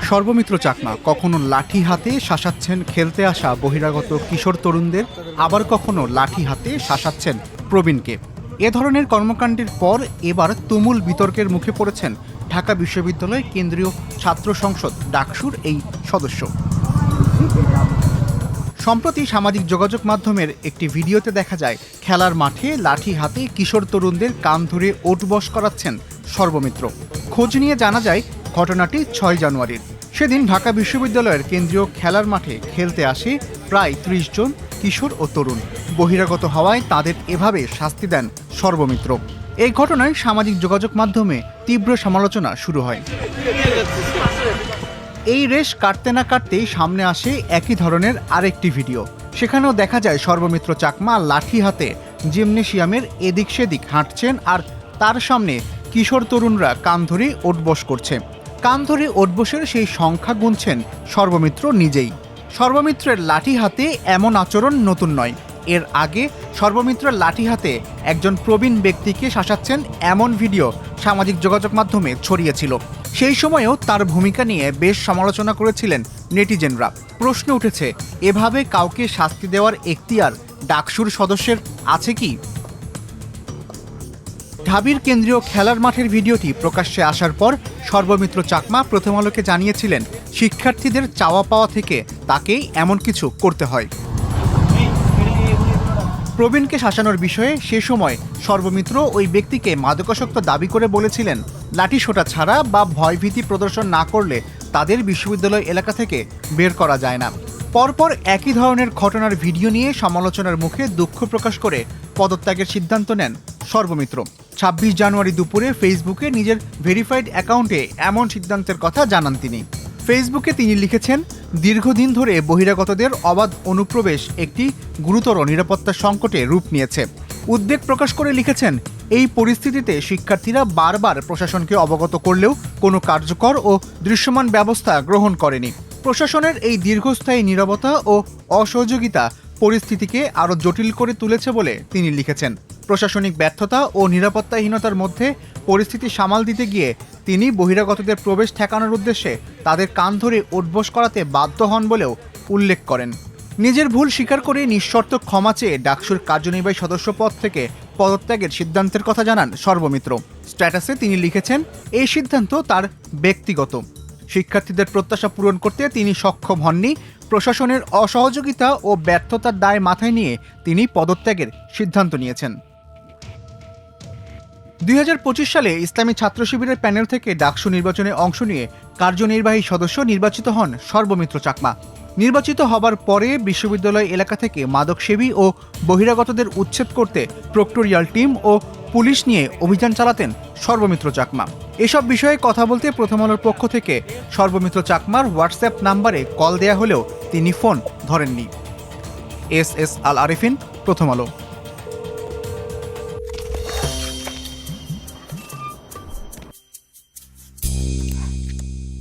সর্বমিত্র চাকমা কখনো লাঠি হাতে শাসাচ্ছেন খেলতে আসা বহিরাগত কিশোর তরুণদের, আবার কখনো লাঠি হাতে শাসাচ্ছেন প্রবীণকে। এ ধরনের কর্মকাণ্ডের পর এবার তুমুল বিতর্কের মুখে পড়েছেন ঢাকা বিশ্ববিদ্যালয় কেন্দ্রীয় ছাত্র সংসদ ডাকসুর এই সদস্য। সম্প্রতি সামাজিক যোগাযোগ মাধ্যমের একটি ভিডিওতে দেখা যায় খেলার মাঠে লাঠি হাতে কিশোর তরুণদের কান ধরে ওঠবস করাচ্ছেন সর্বমিত্র। খোঁজ নিয়ে জানা যায় ঘটনাটি ৬ জানুয়ারির। সেদিন ঢাকা বিশ্ববিদ্যালয়ের কেন্দ্রীয় খেলার মাঠে খেলতে আসে প্রায় ৩০ জন কিশোর ও তরুণ। বহিরাগত হওয়ায় তাদের এভাবে শাস্তি দেন সর্বমিত্র। এই ঘটনায় সামাজিক যোগাযোগ মাধ্যমে তীব্র সমালোচনা শুরু হয়। এই রেশ কাটতে না কাটতেই সামনে আসে একই ধরনের আরেকটি ভিডিও। সেখানেও দেখা যায় সর্বমিত্র চাকমা লাঠি হাতে জিমনেশিয়ামের এদিক সেদিক হাঁটছেন, আর তার সামনে কিশোর তরুণরা কান ধরে ওঠবস করছে। কান ধরে ওঠবসের সেই সংখ্যা গুনছেন সর্বমিত্র নিজেই। সর্বমিত্রের লাঠি হাতে এমন আচরণ নতুন নয়। এর আগে সর্বমিত্রের লাঠি হাতে একজন প্রবীণ ব্যক্তিকে শাসাচ্ছেন এমন ভিডিও সামাজিক যোগাযোগ মাধ্যমে ছড়িয়েছিল। সেই সময়েও তার ভূমিকা নিয়ে বেশ সমালোচনা করেছিলেন নেটিজেনরা। প্রশ্ন উঠেছে, এভাবে কাউকে শাস্তি দেওয়ার এখতিয়ার ডাকসুর সদস্যের আছে কি? ঢাবির কেন্দ্রীয় খেলার মাঠের ভিডিওটি প্রকাশ্যে আসার পর সর্বমিত্র চাকমা প্রথম আলোকে জানিয়েছিলেন শিক্ষার্থীদের চাওয়া পাওয়া থেকে তাকেই এমন কিছু করতে হয়। প্রবীণকে শাসানোর বিষয়ে সে সময় সর্বমিত্র ওই ব্যক্তিকে মাদকাসক্ত দাবি করে বলেছিলেন লাঠিসোঁটা ছাড়া বা ভয়ভীতি প্রদর্শন না করলে তাদের বিশ্ববিদ্যালয় এলাকা থেকে বের করা যায় না। পরপর একই ধরনের ঘটনার ভিডিও নিয়ে সমালোচনার মুখে দুঃখ প্রকাশ করে পদত্যাগের সিদ্ধান্ত নেন সর্বমিত্র। ২৬ জানুয়ারি দুপুরে ফেসবুকে নিজের ভেরিফাইড অ্যাকাউন্টে এমন সিদ্ধান্তের কথা জানান তিনি। ফেসবুকে তিনি লিখেছেন, দীর্ঘদিন ধরে বহিরাগতদের অবাধ অনুপ্রবেশ একটি গুরুতর নিরাপত্তা সংকটে রূপ নিয়েছে। উদ্বেগ প্রকাশ করে লিখেছেন, এই পরিস্থিতিতে শিক্ষার্থীরা বারবার প্রশাসনকে অবগত করলেও কোনো কার্যকর ও দৃশ্যমান ব্যবস্থা গ্রহণ করেনি। প্রশাসনের এই দীর্ঘস্থায়ী নীরবতা ও অসহযোগিতা পরিস্থিতিকে আরও জটিল করে তুলেছে বলে তিনি লিখেছেন। প্রশাসনিক ব্যর্থতা ও নিরাপত্তাহীনতার মধ্যে পরিস্থিতি সামাল দিতে গিয়ে তিনি বহিরাগতদের প্রবেশ ঠেকানোর উদ্দেশ্যে তাদের কান ধরে ওঠবস করাতে বাধ্য হন বলেও উল্লেখ করেন। নিজের ভুল স্বীকার করে নিঃশর্ত ক্ষমা চেয়ে ডাকসুর কার্যনির্বাহী সদস্য পদ থেকে পদত্যাগের সিদ্ধান্তের কথা জানান সর্বমিত্র। স্ট্যাটাসে তিনি লিখেছেন, এই সিদ্ধান্ত তার ব্যক্তিগত। শিক্ষার্থীদের প্রত্যাশা পূরণ করতে তিনি সক্ষম হননি। প্রশাসনের অসহযোগিতা ও ব্যর্থতার দায় মাথায় নিয়ে তিনি পদত্যাগের সিদ্ধান্ত নিয়েছেন। ২০২৫ সালে ইসলামী ছাত্র শিবিরের প্যানেল থেকে ডাকসু নির্বাচনে অংশ নিয়ে কার্যনির্বাহী সদস্য নির্বাচিত হন সর্বমিত্র চাকমা। নির্বাচিত হবার পরে বিশ্ববিদ্যালয় এলাকা থেকে মাদকসেবী ও বহিরাগতদের উচ্ছেদ করতে প্রক্টোরিয়াল টিম ও পুলিশ নিয়ে অভিযান চালাতেন সর্বমিত্র চাকমা। এসব বিষয়ে কথা বলতে প্রথম আলোর পক্ষ থেকে সর্বমিত্র চাকমার হোয়াটসঅ্যাপ নাম্বারে কল দেয়া হলেও তিনি ফোন ধরেননি। এস আল আরিফিন, প্রথম আলো।